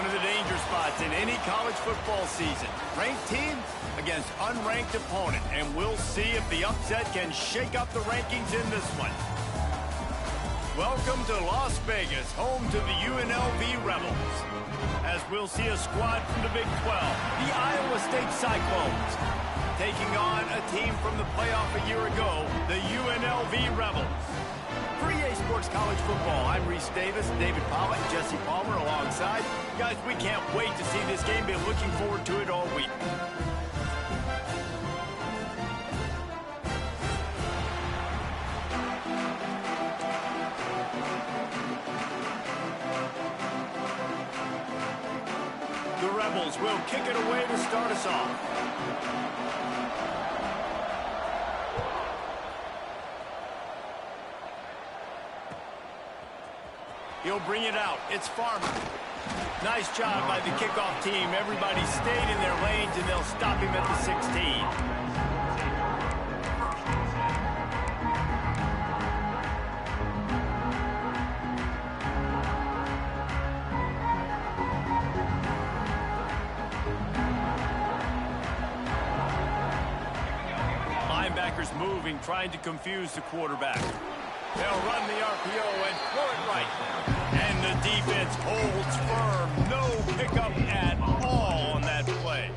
One of the danger spots in any college football season. Ranked team against unranked opponent. And we'll see if the upset can shake up the rankings in this one. Welcome to Las Vegas, home to the UNLV Rebels. As we'll see a squad from the Big 12, the Iowa State Cyclones, taking on a team from the playoff a year ago, the UNLV Rebels. For EA Sports College Football, I'm Reese Davis, David Pollock, Jesse Palmer alongside. Guys, we can't wait to see this game. Been looking forward to it all week. The Rebels will kick it away to start us off. He'll bring it out. It's Farmer. Nice job by the kickoff team. Everybody stayed in their lanes, and they'll stop him at the 16. Linebackers moving, trying to confuse the quarterback. They'll run the RPO and throw it right. And the defense holds firm. No pickup at all on that play.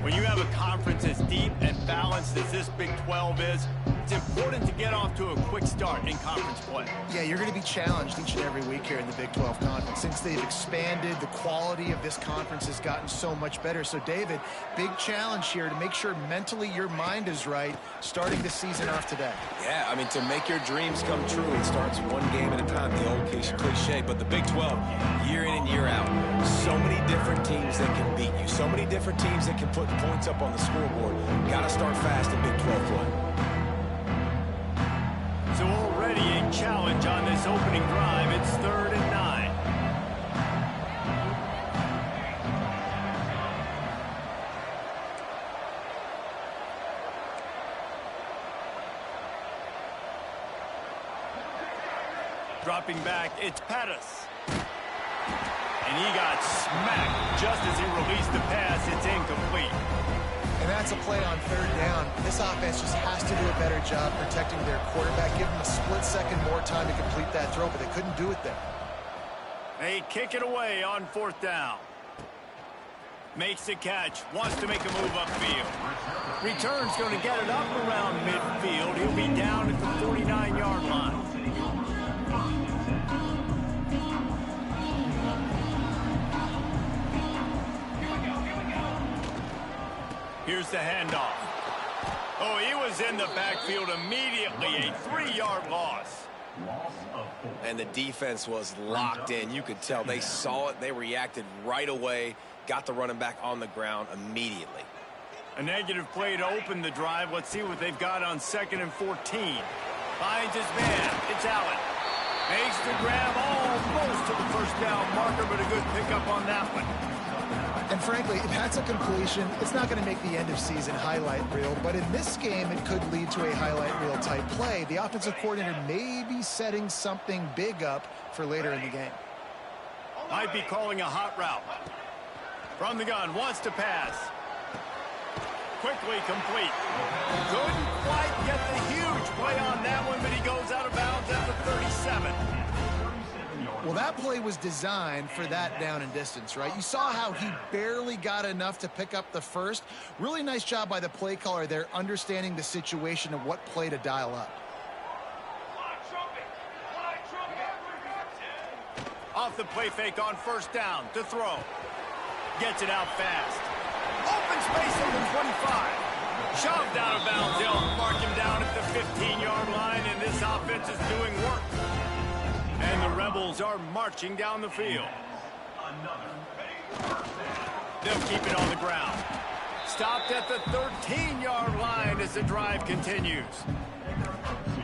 When you have a conference as deep and balanced as this Big 12 is, it's important to get off to a quick start in conference play. Yeah, you're going to be challenged each and every week here in the Big 12 Conference. Since they've expanded, the quality of this conference has gotten so much better. So, David, big challenge here to make sure mentally your mind is right starting the season off today. Yeah, I mean, to make your dreams come true, it starts one game at a time, the old cliche. But the Big 12, year in and year out, so many different teams that can beat you, so many different teams that can put points up on the scoreboard. Got to start fast in Big 12 play. So already a challenge on this opening drive. It's 3rd and 9. Dropping back, it's Pettis. And he got smacked just as he released the pass. It's incomplete. And that's a play on 3rd down. This offense just has to do a better job protecting their quarterback. Give them a split second more time to complete that throw, but they couldn't do it there. They kick it away on 4th down. Makes the catch. Wants to make a move upfield. Return's going to get it up around midfield. He'll be down at the 49-yard line. Here's the handoff. Oh, he was in the backfield immediately. A 3-yard loss. And the defense was locked in. You could tell they saw it. They reacted right away. Got the running back on the ground immediately. A negative play to open the drive. Let's see what they've got on 2nd and 14. Finds his man. It's Allen. Makes the grab almost to the 1st down marker, but a good pickup on that one. And frankly, if that's a completion, it's not going to make the end-of-season highlight reel. But in this game, it could lead to a highlight reel type play. The offensive coordinator may be setting something big up for later in the game. Might be calling a hot route. From the gun, wants to pass. Quickly complete. Couldn't quite get the huge play on that one, but he goes out of bounds at the 37. Well, that play was designed for that down and distance, right? You saw how he barely got enough to pick up the first. Really nice job by the play caller there, understanding the situation of what play to dial up. Off the play fake on 1st down to throw. Gets it out fast. Open space at the 25. Shoved out of bounds. They'll mark him down at the 15-yard line, and this offense is doing work. And the Rebels are marching down the field. They'll keep it on the ground. Stopped at the 13-yard line as the drive continues.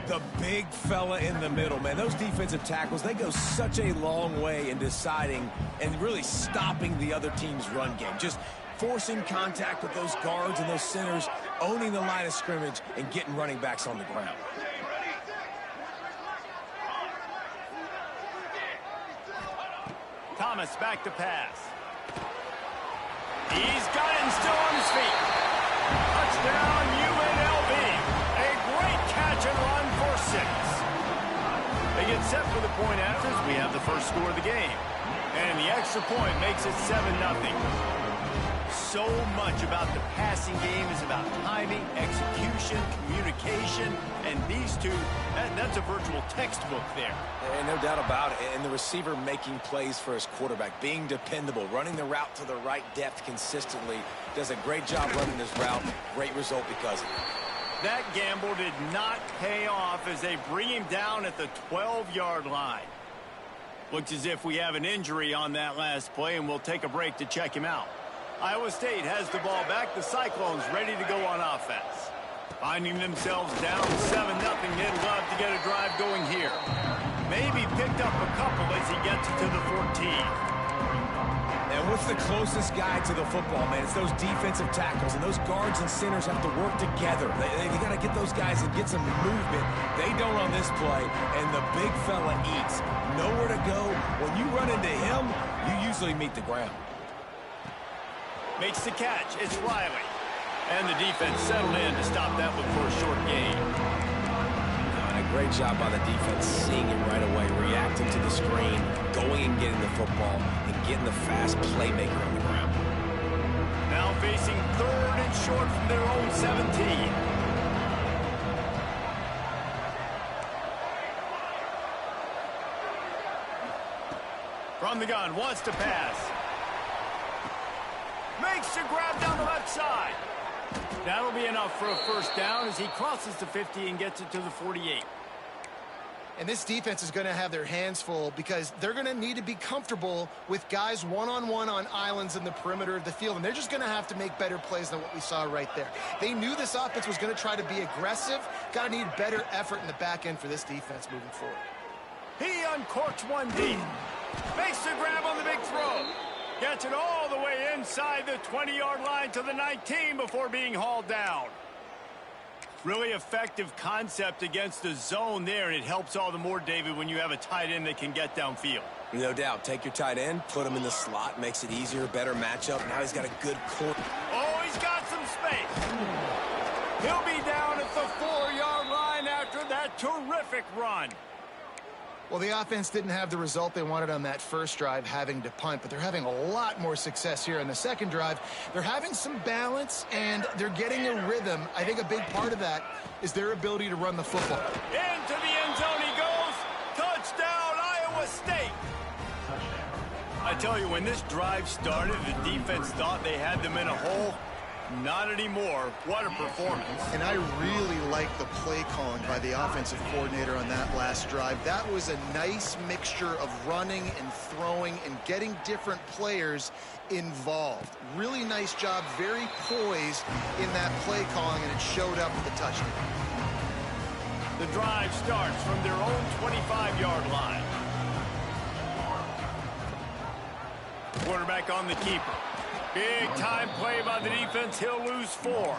The big fella in the middle, man. Those defensive tackles, they go such a long way in deciding and really stopping the other team's run game. Just forcing contact with those guards and those centers, owning the line of scrimmage, and getting running backs on the ground. Thomas back to pass. He's got it and still on his feet. Touchdown, UNLV. A great catch and run for 6. They get set for the point after as we have the first score of the game. And the extra point makes it 7-0. So much about the passing game is about timing, execution, communication, and these two, that's a virtual textbook there. And no doubt about it. And the receiver making plays for his quarterback, being dependable, running the route to the right depth consistently, does a great job running this route. Great result because of it. That gamble did not pay off as they bring him down at the 12-yard line. Looks as if we have an injury on that last play, and we'll take a break to check him out. Iowa State has the ball back. The Cyclones ready to go on offense. Finding themselves down 7-0, they'd love to get a drive going here. Maybe picked up a couple as he gets to the 14. And what's the closest guy to the football, man? It's those defensive tackles, and those guards and centers have to work together. They got to get those guys and get some movement. They don't on this play, and the big fella eats. Nowhere to go. When you run into him, you usually meet the ground. Makes the catch. It's Riley. And the defense settled in to stop that one for a short gain. And a great job by the defense, seeing it right away, reacting to the screen, going and getting the football, and getting the fast playmaker on the ground. Now facing 3rd and short from their own 17. From the gun, wants to pass. Makes the grab down the left side. That'll be enough for a first down as he crosses the 50 and gets it to the 48. And this defense is going to have their hands full because they're going to need to be comfortable with guys one-on-one on islands in the perimeter of the field. And they're just going to have to make better plays than what we saw right there. They knew this offense was going to try to be aggressive. Got to need better effort in the back end for this defense moving forward. He uncorks one deep. Makes the grab on the big throw. Gets it all the way inside the 20-yard line to the 19 before being hauled down. Really effective concept against the zone there, and it helps all the more, David, when you have a tight end that can get downfield. No doubt. Take your tight end, put him in the slot, makes it easier, better matchup. Now he's got a good corner. Oh, he's got some space. He'll be down at the 4-yard line after that terrific run. Well, the offense didn't have the result they wanted on that first drive, having to punt, but they're having a lot more success here in the second drive. They're having some balance, and they're getting a rhythm. I think a big part of that is their ability to run the football. Into the end zone he goes. Touchdown, Iowa State. I tell you, when this drive started, the defense thought they had them in a hole. Not anymore. What a performance. And I really like the play calling by the offensive coordinator on that last drive. That was a nice mixture of running and throwing and getting different players involved. Really nice job, very poised in that play calling, and it showed up with the touchdown. The drive starts from their own 25-yard line. Quarterback on the keeper. Big time play by the defense. He'll lose 4.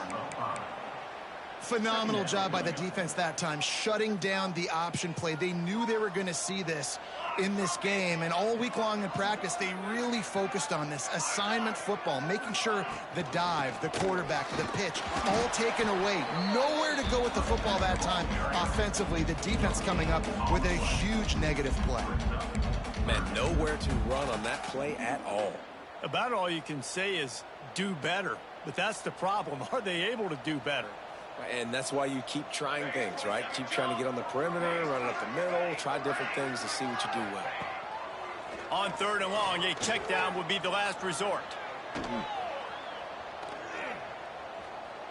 Phenomenal job by the defense that time, shutting down the option play. They knew they were going to see this in this game, and all week long in practice, they really focused on this assignment football, making sure the dive, the quarterback, the pitch, all taken away. Nowhere to go with the football that time offensively. The defense coming up with a huge negative play. Man, nowhere to run on that play at all. About all you can say is do better. But that's the problem. Are they able to do better? And that's why you keep trying things, right? Keep trying to get on the perimeter, running up the middle, try different things to see what you do well. On 3rd and long, a check down would be the last resort.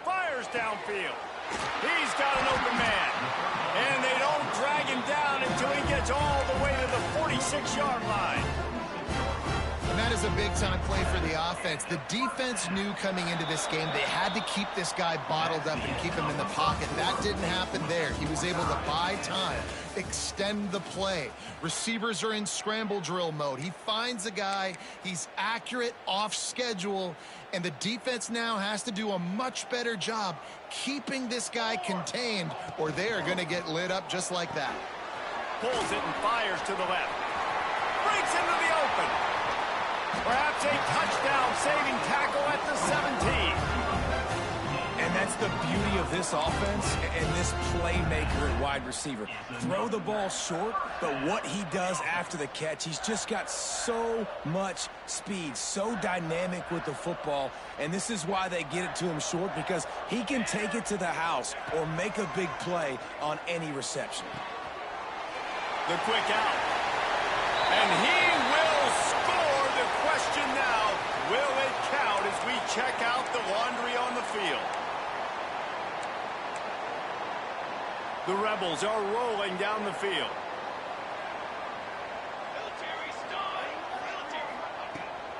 Fires downfield. He's got an open man. And they don't drag him down until he gets all the way to the 46-yard line. And that is a big-time play for the offense. The defense knew coming into this game they had to keep this guy bottled up and keep him in the pocket. That didn't happen there. He was able to buy time, extend the play. Receivers are in scramble drill mode. He finds a guy. He's accurate, off schedule, and the defense now has to do a much better job keeping this guy contained, or they are going to get lit up just like that. Pulls it and fires to the left. Breaks into the open. Perhaps a touchdown-saving tackle at the 17. And that's the beauty of this offense and this playmaker at wide receiver. Throw the ball short, but what he does after the catch, he's just got so much speed, so dynamic with the football, and this is why they get it to him short, because he can take it to the house or make a big play on any reception. The quick out. And he will score. The question now, will it count as we check out the laundry on the field? The Rebels are rolling down the field.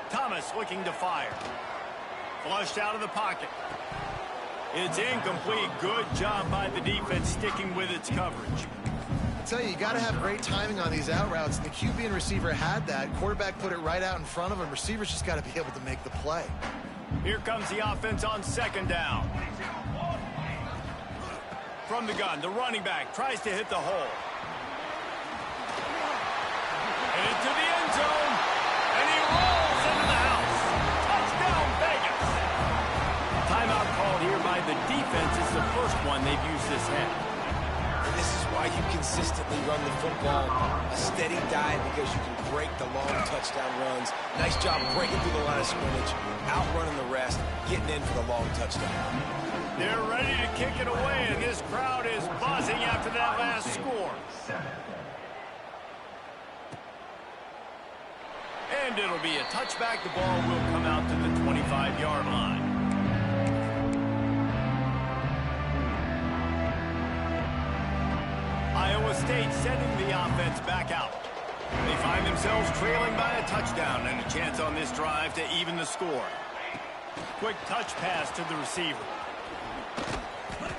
Thomas looking to fire. Flushed out of the pocket. It's incomplete. Good job by the defense sticking with its coverage. I tell you got to have great timing on these out routes. And the QB and receiver had that. Quarterback put it right out in front of him. Receivers just got to be able to make the play. Here comes the offense on second down. From the gun, the running back tries to hit the hole. And into the end zone. And he rolls into the house. Touchdown, Vegas. Timeout called here by the defense. It's the first one they've used this half. And this is why you consistently run the football. A steady diet because you can break the long touchdown runs. Nice job breaking through the line of scrimmage, outrunning the rest, getting in for the long touchdown. They're ready to kick it away, and this crowd is buzzing after that last score. And it'll be a touchback. The ball will come out to the 25-yard line. Iowa State sending the offense back out. They find themselves trailing by a touchdown and a chance on this drive to even the score. Quick touch pass to the receiver.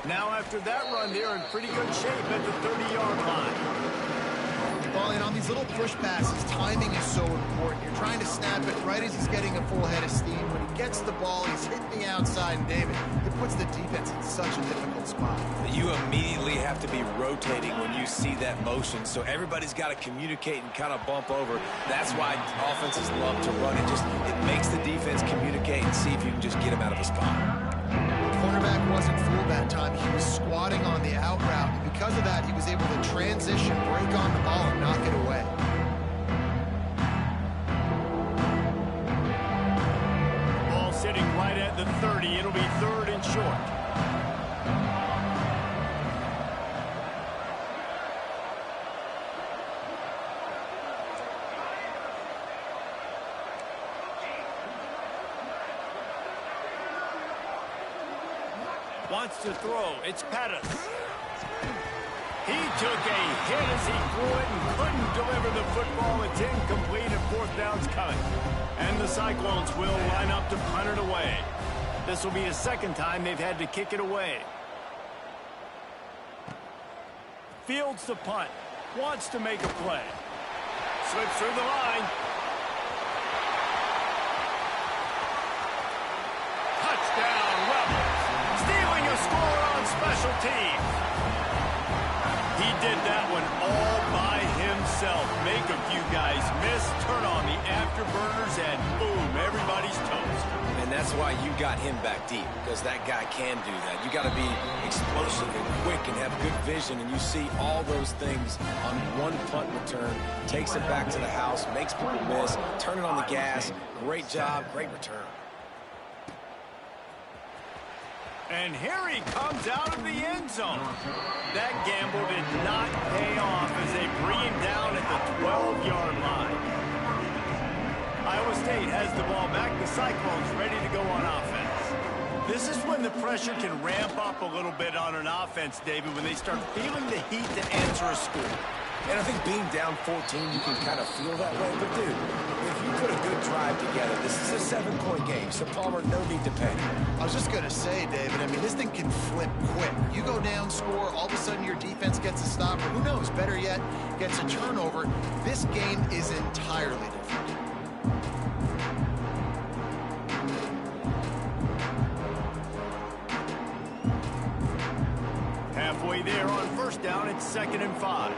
Now after that run, they're in pretty good shape at the 30-yard line. Well, and on these little push passes, timing is so important. You're trying to snap it right as he's getting a full head of steam. When he gets the ball, he's hitting the outside, and David, it puts the defense in such a difficult spot. You immediately have to be rotating when you see that motion, so everybody's got to communicate and kind of bump over. That's why offenses love to run it. It makes the defense communicate and see if you can just get him out of a spot. The cornerback wasn't fooled that time. He was squatting on the out route, and because of that, he was able to transition, break on the ball, and knock it away. Ball sitting right at the 30. It'll be third and short. Wants to throw. It's Pettis. He took a hit as he threw it and couldn't deliver the football. It's incomplete and fourth down's coming. And the Cyclones will line up to punt it away. This will be the second time they've had to kick it away. Fields the punt. Wants to make a play. Slips through the line. Touchdown, Rebels. Stealing a score on special teams. He did that one all by himself. Make a few guys miss, turn on the afterburners, and boom, everybody's toast. And that's why you got him back deep, because that guy can do that. You got to be explosive and quick and have good vision, and you see all those things on one punt return. Takes it back to the house, makes people miss, turning on the gas. Great job, great return. And here he comes out of the end zone. That gamble did not pay off as they bring him down at the 12-yard line. Iowa State has the ball back. The Cyclones ready to go on offense. This is when the pressure can ramp up a little bit on an offense, David, when they start feeling the heat to answer a score. And I think being down 14, you can kind of feel that way. But, dude, if you put a good drive together, this is a 7-point game. So, Palmer, no need to panic. I was just going to say, David, I mean, this thing can flip quick. You go down, score, all of a sudden your defense gets a stop. Or who knows, better yet, gets a turnover. This game is entirely different. Halfway there on first down, it's 2nd and 5.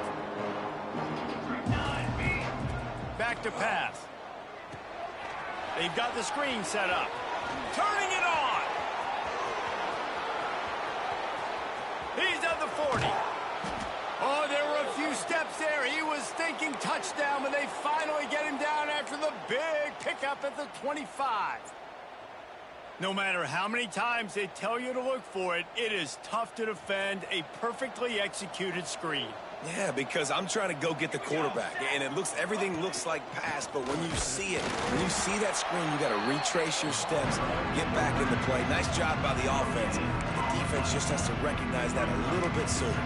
Back to pass. They've got the screen set up. Turning it on. He's at the 40. Oh, there were a few steps there. He was thinking touchdown, but they finally get him down after the big pickup at the 25. No matter how many times they tell you to look for it, it is tough to defend a perfectly executed screen. Yeah, because I'm trying to go get the quarterback, and everything looks like pass, but when you see that screen, you got to retrace your steps, get back into play. Nice job by the offense. The defense just has to recognize that a little bit sooner.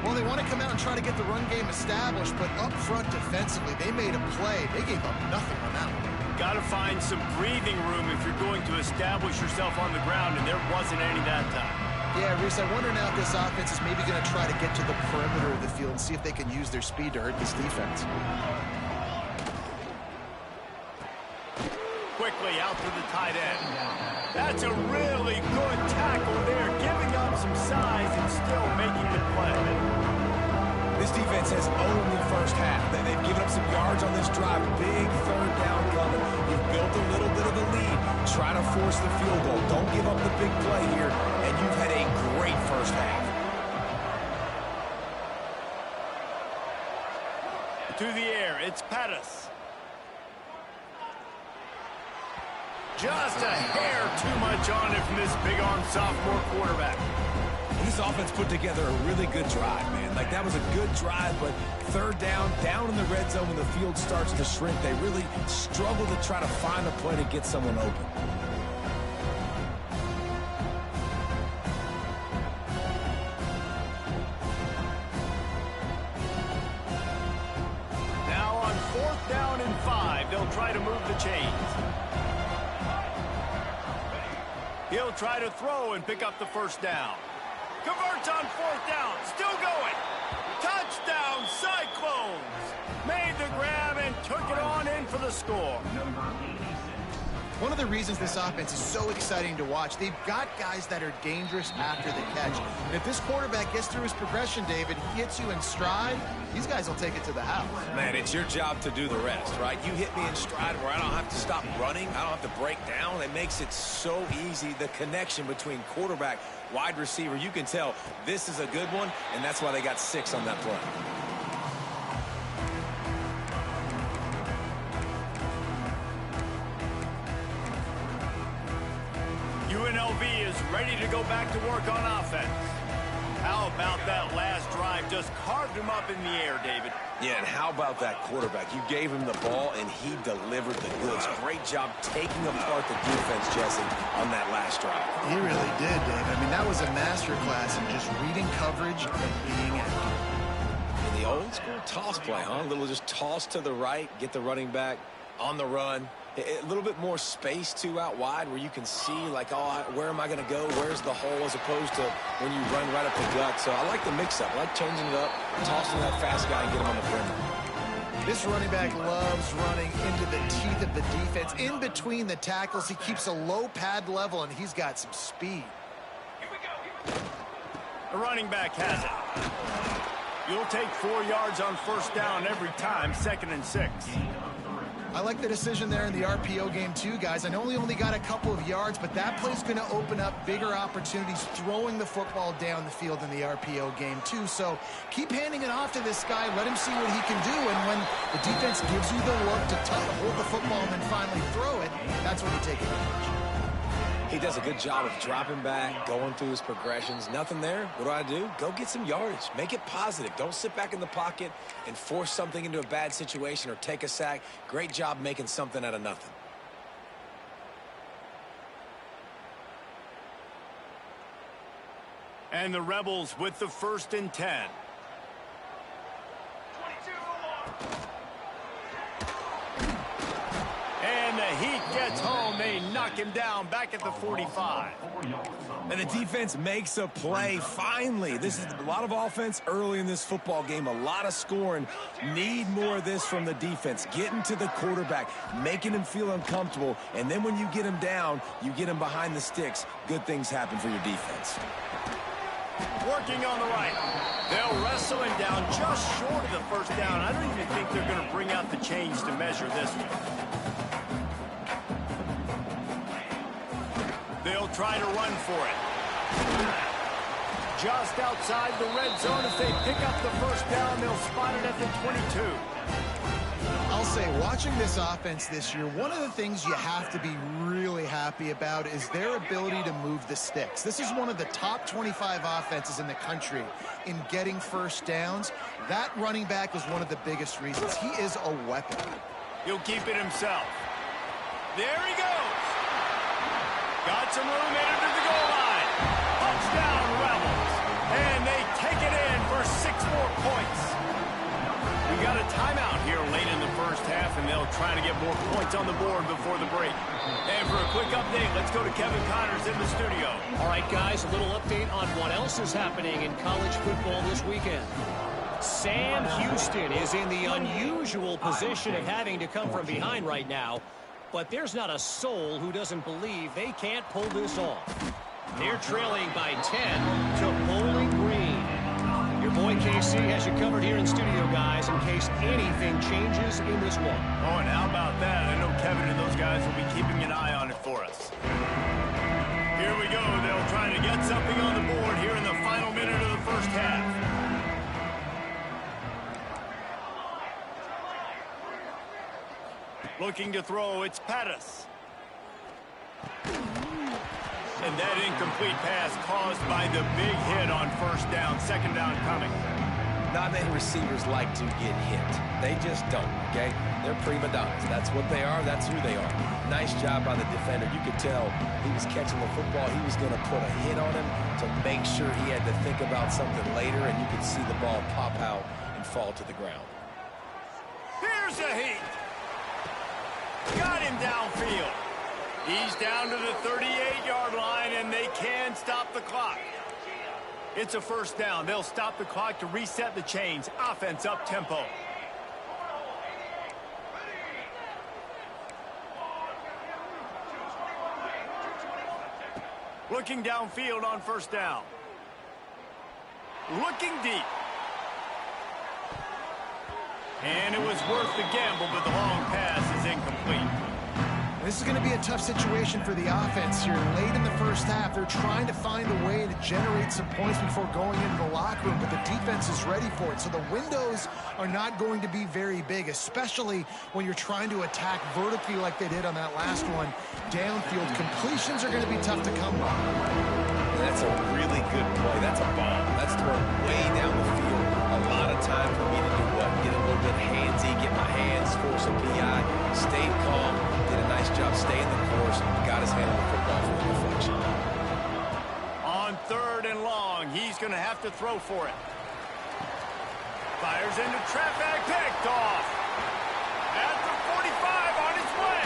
Well, they want to come out and try to get the run game established, but up front defensively, they made a play. They gave up nothing on that one. Got to find some breathing room if you're going to establish yourself on the ground, and there wasn't any that time. Yeah, Reese, I wonder now if this offense is maybe going to try to get to the perimeter of the field and see if they can use their speed to hurt this defense. Quickly out to the tight end. That's a really good tackle there, giving up some size and still making the play. This defense has owned the first half. They've given up some yards on this drive. Big third down coming. You've built a little bit of a lead. Try to force the field goal. Don't give up the big play here. And you've had a great first half. To the air, it's Pettis. Just a hair too much on it from this big-armed sophomore quarterback. And this offense put together a really good drive, man. Like, that was a good drive, but third down in the red zone when the field starts to shrink, they really struggle to try to find a play to get someone open. Now on 4th down and 5, they'll try to move the chains. He'll try to throw and pick up the first down. Converts on 4th down. Still going. Touchdown, Cyclones. Made the grab and took it on in for the score. One of the reasons this offense is so exciting to watch, they've got guys that are dangerous after the catch. And if this quarterback gets through his progression, David, hits you in stride, these guys will take it to the house. Man, it's your job to do the rest, right? You hit me in stride where I don't have to stop running. I don't have to break down. It makes it so easy. The connection between quarterback, wide receiver, you can tell this is a good one, and that's why they got 6 on that play. UNLV is ready to go back to work on offense. How about that last drive? Just carved him up in the air, David. Yeah, and how about that quarterback? You gave him the ball, and he delivered the goods. Great job taking apart the defense, Jesse, on that last drive. He really did, David. I mean, that was a masterclass in just reading coverage and being accurate. In the old school toss play, huh? A little just toss to the right, get the running back on the run. A little bit more space, too, out wide where you can see, like, oh, where am I going to go? Where's the hole, as opposed to when you run right up the gut. So I like the mix-up. I like changing it up, tossing that fast guy and get him on the perimeter. This running back loves running into the teeth of the defense. In between the tackles, he keeps a low pad level, and he's got some speed. The running back has it. You'll take 4 yards on 1st down every time, 2nd and 6. I like the decision there in the RPO game too, guys. I know he only got a couple of yards, but that play's going to open up bigger opportunities throwing the football down the field in the RPO game too. So keep handing it off to this guy. Let him see what he can do. And when the defense gives you the look to hold the football and then finally throw it, that's when you take advantage. He does a good job of dropping back, going through his progressions. Nothing there. What do? Go get some yardage. Make it positive. Don't sit back in the pocket and force something into a bad situation or take a sack. Great job making something out of nothing. And the Rebels with the 1st and 10. And the Heat gets home. They knock him down back at the 45. And the defense makes a play, finally. This is a lot of offense early in this football game, a lot of scoring. Need more of this from the defense. Getting to the quarterback, making him feel uncomfortable, and then when you get him down, you get him behind the sticks. Good things happen for your defense. Working on the right. They'll wrestle him down just short of the 1st down. I don't even think they're going to bring out the chains to measure this one. They'll try to run for it. Just outside the red zone. If they pick up the first down, they'll spot it at the 22. I'll say, watching this offense this year, one of the things you have to be really happy about is their ability to move the sticks. This is one of the top 25 offenses in the country in getting first downs. That running back is one of the biggest reasons. He is a weapon. He'll keep it himself. There he goes. Got some room in to the goal line. Touchdown, Rebels. And they take it in for 6 more points. We got a timeout here late in the first half, and they'll try to get more points on the board before the break. And for a quick update, let's go to Kevin Connors in the studio. All right, guys, a little update on what else is happening in college football this weekend. Sam Houston is in the unusual position of having to come from behind right now, but there's not a soul who doesn't believe they can't pull this off. They're trailing by 10 to Bowling Green. Your boy KC has you covered here in studio, guys, in case anything changes in this one. Oh, and how about that? I know Kevin and those guys will be keeping an eye on it for us. Here we go. They'll try to get something on the board here in the final minute of the first half. Looking to throw, it's Pettis. And that incomplete pass caused by the big hit on first down, second down coming. Not many receivers like to get hit. They just don't, okay? They're prima donnas. That's what they are. That's who they are. Nice job by the defender. You could tell he was catching the football. He was going to put a hit on him to make sure he had to think about something later, and you could see the ball pop out and fall to the ground. Here's a heat. Got him downfield. He's down to the 38-yard line, and they can stop the clock. It's a first down. They'll stop the clock to reset the chains. Offense up tempo. Looking downfield on first down. Looking deep. And it was worth the gamble, but the long pass is incomplete. This is going to be a tough situation for the offense here. Late in the first half, they're trying to find a way to generate some points before going into the locker room, but the defense is ready for it. So the windows are not going to be very big, especially when you're trying to attack vertically like they did on that last one. Downfield completions are going to be tough to come by. That's a really good play. That's a bomb. That's thrown way down the field. A lot of time for me to do what? Get a little bit handsy, get my hands, force a PI, stayed calm, did a nice job staying the course, got his hand on the football for the deflection. On third and long, he's going to have to throw for it. Fires into traffic, picked off. At the 45 on his way.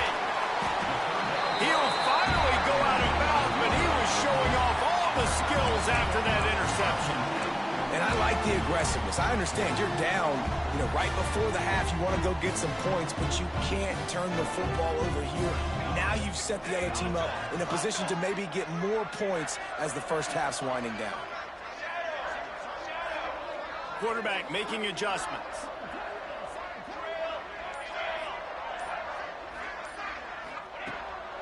He'll finally go out of bounds, but he was showing off all the skills after that interception. And I like the aggressiveness. I understand you're down, right before the half. You want to go get some points, but you can't turn the football over here. Now you've set the other team up in a position to maybe get more points as the first half's winding down. Quarterback making adjustments.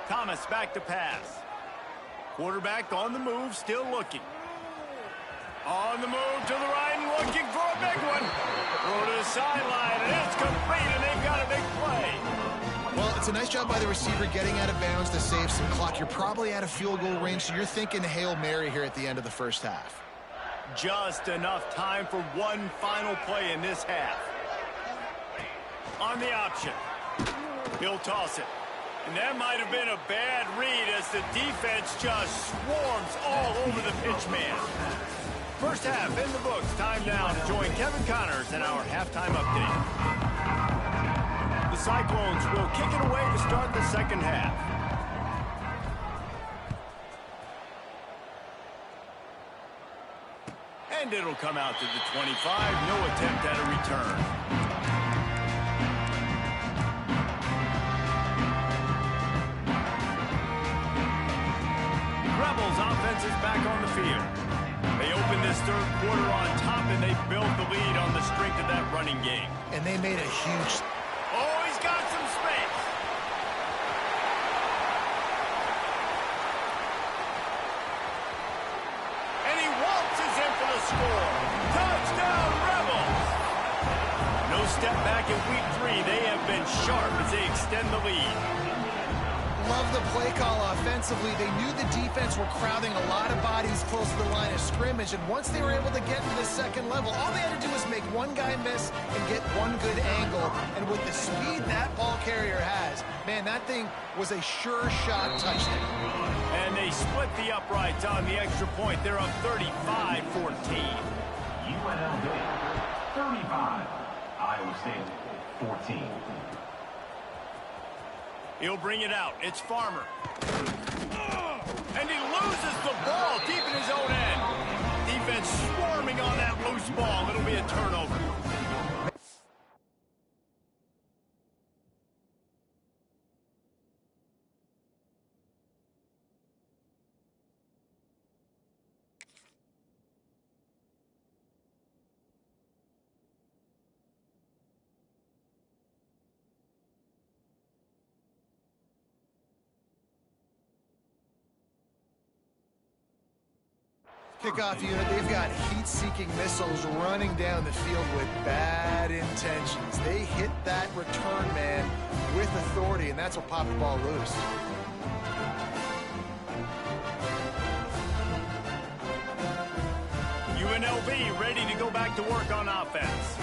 Thomas back to pass. Quarterback on the move, still looking. On the move to the right and looking for a big one. Throw to the sideline, and it's complete, and they've got a big play. Well, it's a nice job by the receiver getting out of bounds to save some clock. You're probably out of field goal range, so you're thinking Hail Mary here at the end of the first half. Just enough time for one final play in this half. On the option. He'll toss it. And that might have been a bad read as the defense just swarms all over the pitch man. First half in the books. Time now to join Kevin Connors in our halftime update. The Cyclones will kick it away to start the second half. And it'll come out to the 25. No attempt at a return. Rebels offense is back on the field. They open this third quarter on top, and they built the lead on the strength of that running game. And they made a huge... Oh, he's got some space. score. Touchdown, Rebels! No step back in week 3. They have been sharp as they extend the lead. Love the play call offensively. They knew the defense were crowding a lot of bodies close to the line of scrimmage, and once they were able to get to the second level, all they had to do was make one guy miss and get one good angle. And with the speed that ball carrier has, man, that thing was a sure shot touchdown. And they split the uprights on the extra point. They're up 35-14. UNLV 35, Iowa State 14. He'll bring it out. It's Farmer. And he loses the ball deep in his own end. Defense swarming on that loose ball. It'll be a turnover. Kickoff unit, they've got heat-seeking missiles running down the field with bad intentions. They hit that return man with authority, and that's what popped the ball loose. UNLV ready to go back to work on offense.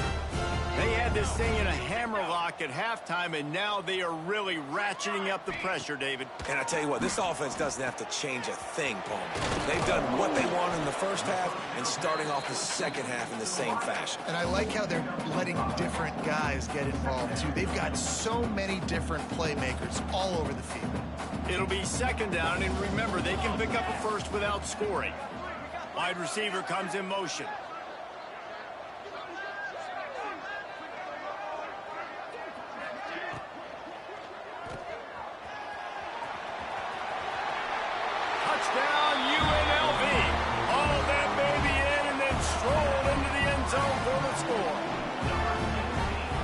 They had this thing in a hammerlock at halftime, and now they are really ratcheting up the pressure, David. And I tell you what, this offense doesn't have to change a thing, Paul. They've done what they wanted in the first half and starting off the second half in the same fashion. And I like how they're letting different guys get involved, too. They've got so many different playmakers all over the field. It'll be second down, and remember, they can pick up a first without scoring. Wide receiver comes in motion. Touchdown, UNLV. Hauled that baby in and then strolled into the end zone for the score.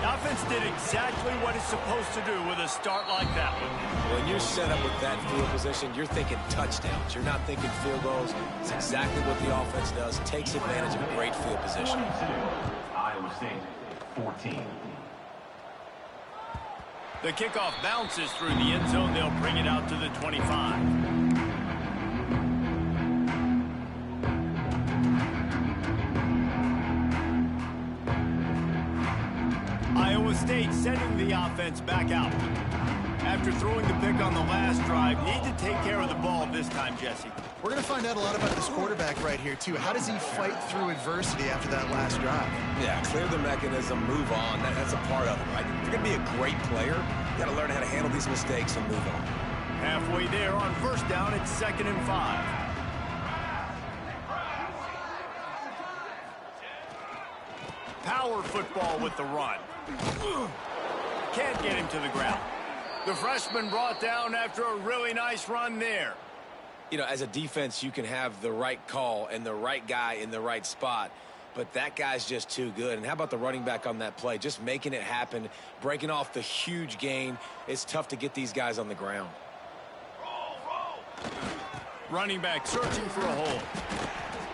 The offense did exactly what it's supposed to do with a start like that one. When you're set up with that field position, you're thinking touchdowns. You're not thinking field goals. It's exactly what the offense does. Takes advantage of a great field position. 22, Iowa State 14. The kickoff bounces through the end zone. They'll bring it out to the 25. Iowa State sending the offense back out. After throwing the pick on the last drive, need to take care of the ball this time, Jesse. We're going to find out a lot about this quarterback right here, too. How does he fight through adversity after that last drive? Yeah, clear the mechanism, move on. That's a part of it, right? If you're going to be a great player, you got to learn how to handle these mistakes and move on. Halfway there on first down, it's 2nd and 5. Power football with the run. Can't get him to the ground. The freshman brought down after a really nice run there. You know, as a defense, you can have the right call and the right guy in the right spot, but that guy's just too good. And how about the running back on that play? Just making it happen, breaking off the huge gain. It's tough to get these guys on the ground. Running back searching for a hole.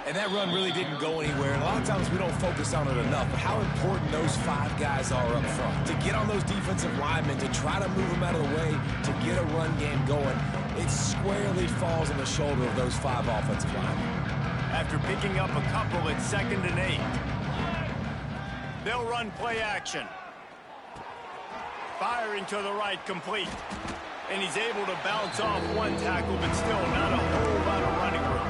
And that run really didn't go anywhere. And a lot of times we don't focus on it enough. But how important those 5 guys are up front. To get on those defensive linemen, to try to move them out of the way, to get a run game going, it squarely falls on the shoulder of those 5 offensive linemen. After picking up a couple, it's 2nd and 8. They'll run play action. Firing to the right, complete. And he's able to bounce off one tackle, but still not a whole lot of running room.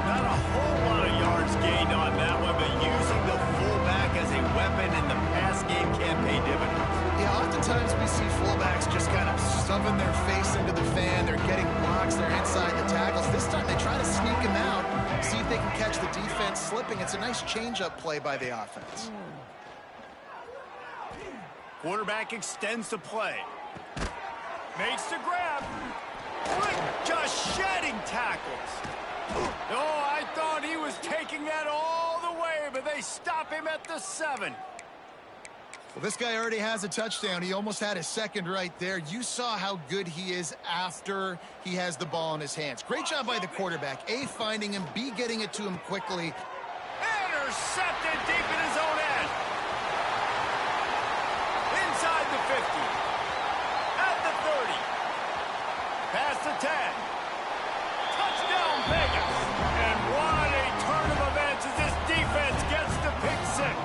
Not a whole lot of yards gained on that one, but using the fullback as a weapon in the pass game can't pay dividends. Yeah, oftentimes we see fullbacks just kind of shoving their face into the fan. They're getting blocks. They're inside the tackles. This time they try to sneak him out, see if they can catch the defense slipping. It's a nice change-up play by the offense. Quarterback extends the play. Makes the grab. Quick, just shedding tackles. Oh, I thought he was taking that all the way, but they stop him at the 7. Well, this guy already has a touchdown. He almost had his second right there. You saw how good he is after he has the ball in his hands. Great job by the quarterback. A, finding him. B, getting it to him quickly. intercepted deep in his own end. Inside the 50. At the 30. Past the 10. Touchdown, Vegas. And what a turn of events as this defense gets the pick six.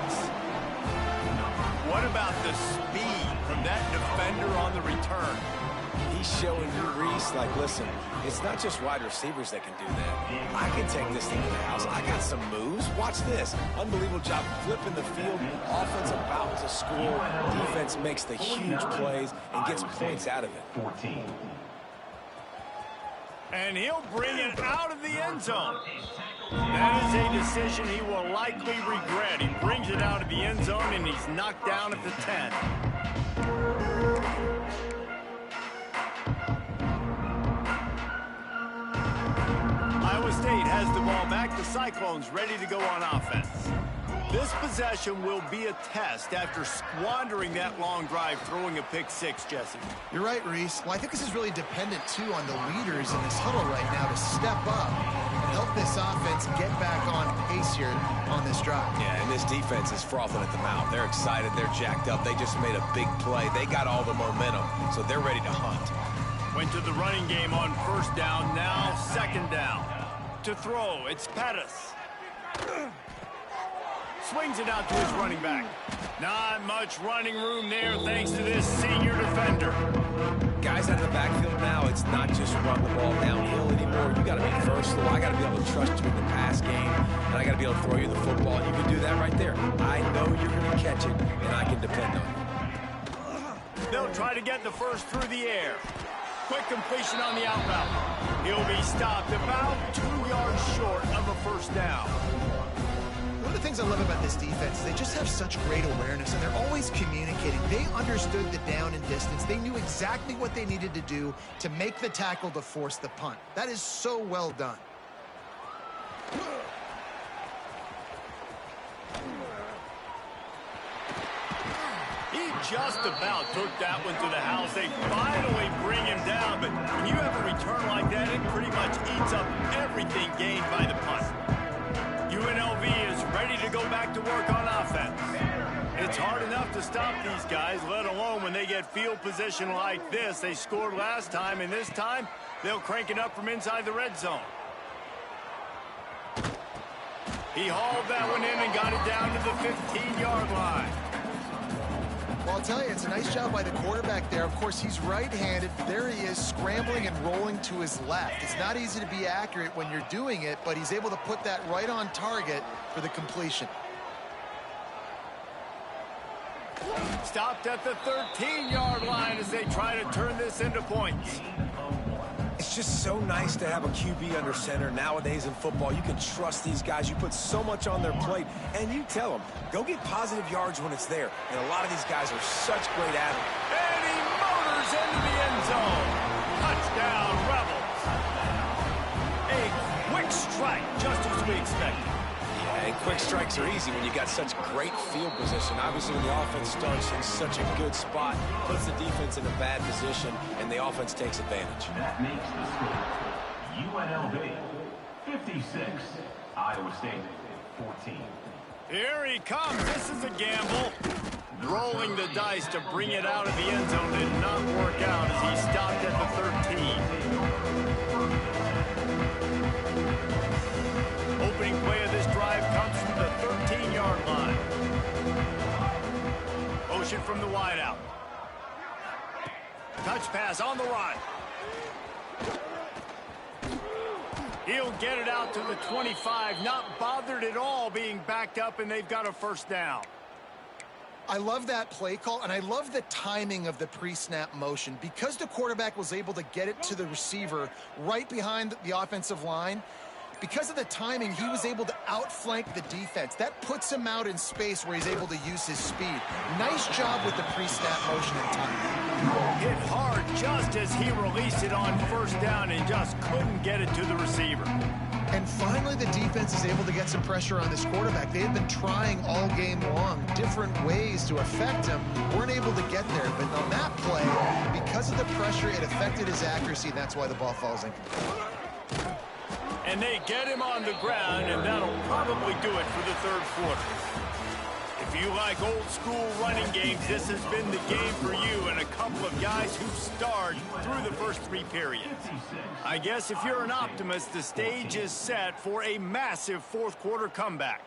What about the speed from that defender on the return? He's showing you, Reese, like, listen, it's not just wide receivers that can do that. I can take this thing to the house. I got some moves. Watch this. Unbelievable job flipping the field. Offense about to score. Defense makes the huge plays and gets points out of it. 14. And he'll bring it out of the end zone. That is a decision he will likely regret. He brings it out of the end zone, and he's knocked down at the 10. Iowa State has the ball back. The Cyclones ready to go on offense. This possession will be a test after squandering that long drive, throwing a pick six, Jesse. You're right, Reese. Well, I think this is really dependent, too, on the leaders in this huddle right now to step up and help this offense get back on pace here on this drive. Yeah, and this defense is frothing at the mouth. They're excited. They're jacked up. They just made a big play. They got all the momentum, so they're ready to hunt. Went to the running game on first down, now second down. To throw, it's Pettis. Swings it out to his running back. Not much running room there thanks to this senior defender. Guys out of the backfield now, it's not just run the ball downhill anymore. You got to be versatile. I got to be able to trust you in the pass game, and I got to be able to throw you the football. And you can do that right there. I know you're going to catch it, and I can depend on you. They'll try to get the first through the air. Quick completion on the out route. He'll be stopped about 2 yards short of a first down. One of the things I love about this defense is they just have such great awareness, and they're always communicating. They understood the down and distance. They knew exactly what they needed to do to make the tackle to force the punt. That is so well done. He just about took that one to the house. They finally bring him down, but when you have a return like that, it pretty much eats up everything gained by the punt. UNLV is ready to go back to work on offense. It's hard enough to stop these guys, let alone when they get field position like this. They scored last time, and this time they'll crank it up from inside the red zone. He hauled that one in and got it down to the 15-yard line. Well, I'll tell you, it's a nice job by the quarterback there. Of course, he's right-handed. There he is, scrambling and rolling to his left. It's not easy to be accurate when you're doing it, but he's able to put that right on target for the completion. Stopped at the 13-yard line as they try to turn this into points. It's just so nice to have a QB under center. Nowadays in football, you can trust these guys. You put so much on their plate, and you tell them, go get positive yards when it's there. And a lot of these guys are such great athletes. And he motors into the end zone. Touchdown, Rebels. A quick strike, just as we expected. Yeah, and quick strikes are easy when you got such great field position. Obviously, when the offense starts in such a good spot, puts the defense in a bad position, and the offense takes advantage. That makes the score UNLV 56, Iowa State 14. Here he comes. This is a gamble. Rolling the dice to bring it out of the end zone did not work out as he stopped at the 13. Opening play of this drive comes from the 13-yard line. Motion from the wideout. Touch pass on the run. He'll get it out to the 25, not bothered at all being backed up, and they've got a first down. I love that play call, and I love the timing of the pre-snap motion. Because the quarterback was able to get it to the receiver right behind the offensive line, because of the timing, he was able to outflank the defense. That puts him out in space where he's able to use his speed. Nice job with the pre-snap motion and timing. Hit hard just as he released it on first down and just couldn't get it to the receiver. And finally, the defense is able to get some pressure on this quarterback. They had been trying all game long different ways to affect him. Weren't able to get there. But on that play, because of the pressure, it affected his accuracy, and that's why the ball falls incomplete. And they get him on the ground, and that'll probably do it for the third quarter. If you like old-school running games, this has been the game for you and a couple of guys who've starred through the first 3 periods. I guess if you're an optimist, the stage is set for a massive fourth-quarter comeback.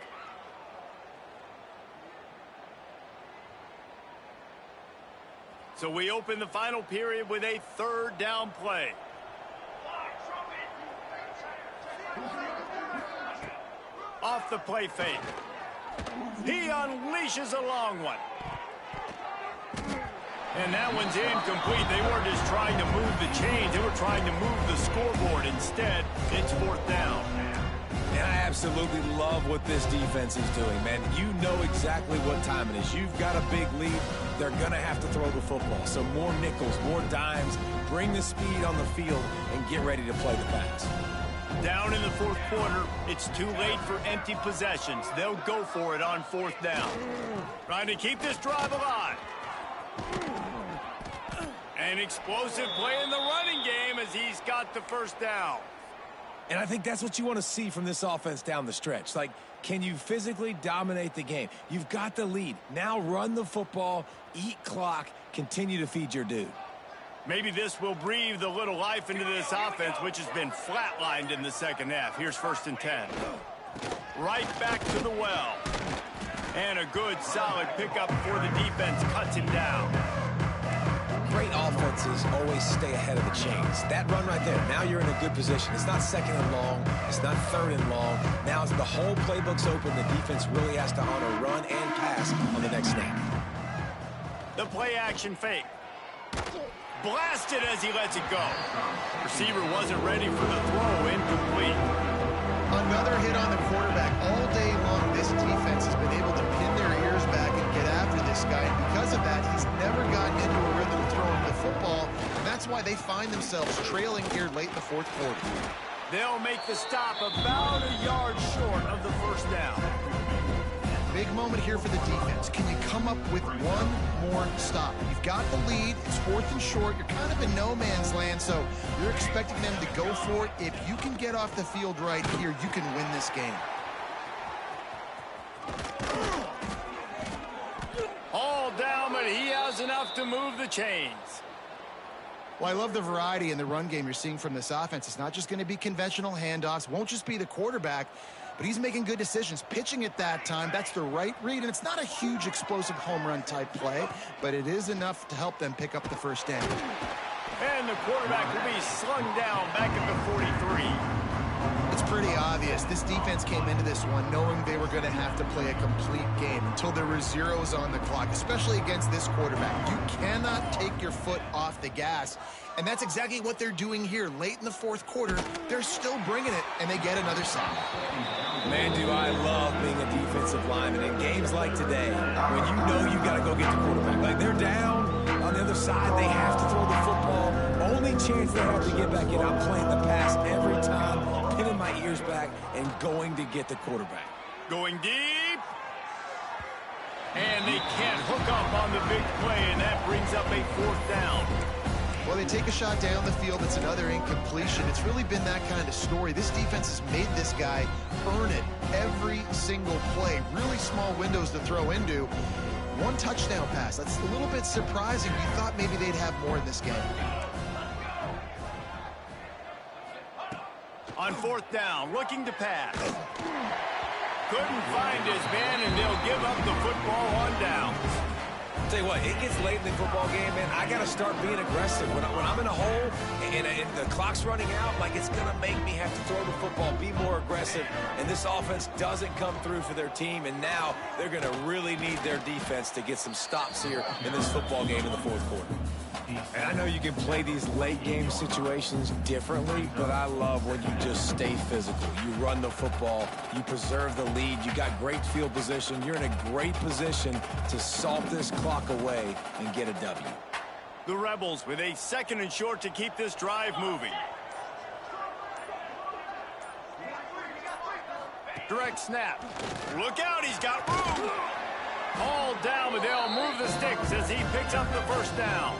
So we open the final period with a third down play. Off the play fake. He unleashes a long one. And that one's incomplete. They weren't just trying to move the chains. They were trying to move the scoreboard. Instead, it's fourth down. And I absolutely love what this defense is doing, man. You know exactly what time it is. You've got a big lead. They're going to have to throw the football. So more nickels, more dimes. Bring the speed on the field and get ready to play the pass. Down in the fourth quarter, it's too late for empty possessions. They'll go for it on fourth down. Trying to keep this drive alive. An explosive play in the running game as he's got the first down. And I think that's what you want to see from this offense down the stretch. Like, can you physically dominate the game? You've got the lead. Now run the football, eat clock, continue to feed your dude. Maybe this will breathe a little life into this offense, which has been flatlined in the second half. Here's 1st and 10. Right back to the well. And a good, solid pickup before the defense cuts him down. Great offenses always stay ahead of the chains. That run right there, now you're in a good position. It's not 2nd and long. It's not 3rd and long. Now the whole playbook's open. The defense really has to honor run and pass on the next snap. The play action fake. Blasted as he lets it go. Receiver wasn't ready for the throw. Incomplete. Another hit on the quarterback. All day long, this defense has been able to pin their ears back and get after this guy. And because of that, he's never gotten into a rhythm throwing the football. And that's why they find themselves trailing here late in the fourth quarter. They'll make the stop about a yard short of the first down. Big moment here for the defense. Can you come up with one more stop? You've got the lead. It's 4th and short. You're kind of in no man's land, so you're expecting them to go for it. If you can get off the field right here, you can win this game. All down, but he has enough to move the chains. Well, I love the variety in the run game you're seeing from this offense. It's not just going to be conventional handoffs. Won't just be the quarterback, but he's making good decisions. Pitching at that time, that's the right read, and it's not a huge explosive home run type play, but it is enough to help them pick up the first down. And the quarterback will be slung down back at the 43. It's pretty obvious. This defense came into this one knowing they were going to have to play a complete game until there were zeros on the clock, especially against this quarterback. You cannot take your foot off the gas, and that's exactly what they're doing here. Late in the fourth quarter, they're still bringing it, and they get another sack. Man, do I love being a defensive lineman in games like today when you know you got to go get the quarterback. Like, they're down on the other side. They have to throw the football. Only chance they have to get back in. I'm playing the pass every time, pinning my ears back and going to get the quarterback. Going deep. And they can't hook up on the big play, and that brings up a fourth down. Well, they take a shot down the field. It's another incompletion. It's really been that kind of story. This defense has made this guy earn it every single play. Really small windows to throw into. One touchdown pass. That's a little bit surprising. You thought maybe they'd have more in this game. On fourth down, looking to pass. Couldn't find his man, and they'll give up the football on downs. Tell you what, it gets late in the football game, man. I got to start being aggressive. When I'm in a hole and the clock's running out, like, it's going to make me have to throw the football, be more aggressive. And this offense doesn't come through for their team, and now they're going to really need their defense to get some stops here in this football game in the fourth quarter. And I know you can play these late game situations differently, but I love when you just stay physical. You run the football, you preserve the lead, you got great field position, you're in a great position to salt this clock away and get a W. The Rebels with a 2nd and short to keep this drive moving. Direct snap. Look out, he's got room. All down, but they'll move the sticks as he picks up the first down.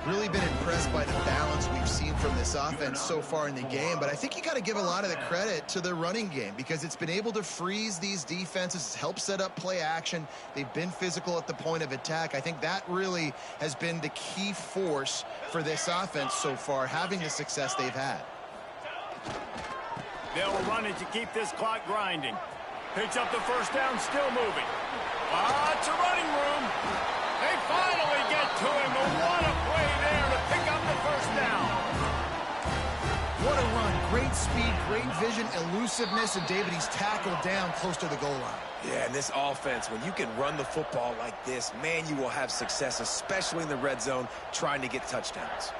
Really been impressed by the balance we've seen from this offense so far in the game, but I think you got to give a lot of the credit to the running game because it's been able to freeze these defenses, help set up play action. They've been physical at the point of attack. I think that really has been the key force for this offense so far, having the success they've had. They'll run it to keep this clock grinding. Picks up the first down, still moving. Lots of running room. They finally get to him, but what a play there to pick up the first down. What a run. Great speed, great vision, elusiveness, and David, he's tackled down close to the goal line. Yeah, and this offense, when you can run the football like this, man, you will have success, especially in the red zone, trying to get touchdowns.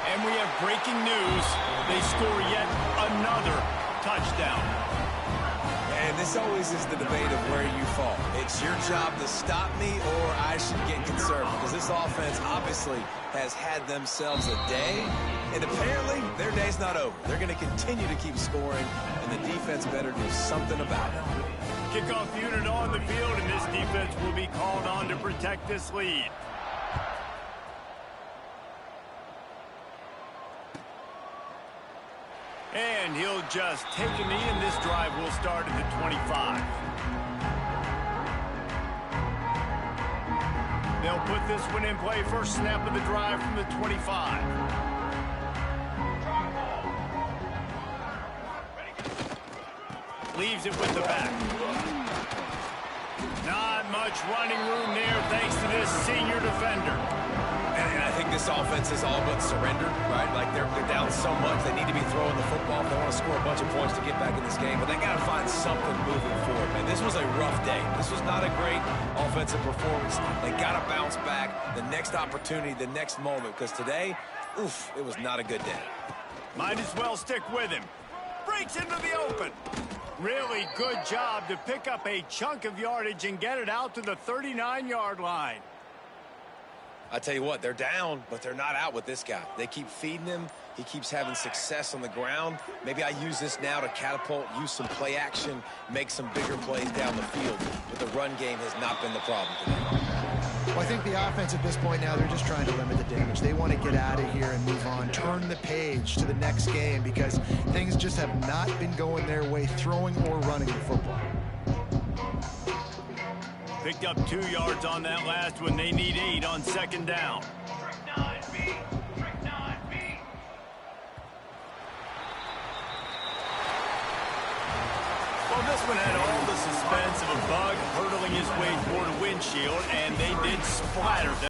And we have breaking news. They score yet another touchdown. And this always is the debate of where you fall. It's your job to stop me or I should get conservative because this offense obviously has had themselves a day, and apparently their day's not over. They're going to continue to keep scoring, and the defense better do something about it. Kickoff unit on the field, and this defense will be called on to protect this lead. And he'll just take a knee, and this drive will start at the 25. They'll put this one in play. First snap of the drive from the 25. Leaves it with the back. Not much running room there thanks to this senior defender. And I think this offense is all but surrendered, right? Like they're down so much, they need to be throwing the football if they want to score a bunch of points to get back in this game. But they got to find something moving forward, man. This was a rough day. This was not a great offensive performance. They got to bounce back the next opportunity, the next moment, because today, oof, it was not a good day. Might as well stick with him. Breaks into the open. Really good job to pick up a chunk of yardage and get it out to the 39-yard line. I tell you what, they're down, but they're not out with this guy. They keep feeding him. He keeps having success on the ground. Maybe I use this now to catapult, use some play action, make some bigger plays down the field. But the run game has not been the problem today. Well, I think the offense at this point now, they're just trying to limit the damage. They want to get out of here and move on, turn the page to the next game because things just have not been going their way, throwing or running the football. Picked up 2 yards on that last one. They need 8 on second down. Well, this one had all the suspense of a bug hurtling his way toward a windshield, and they did splatter them.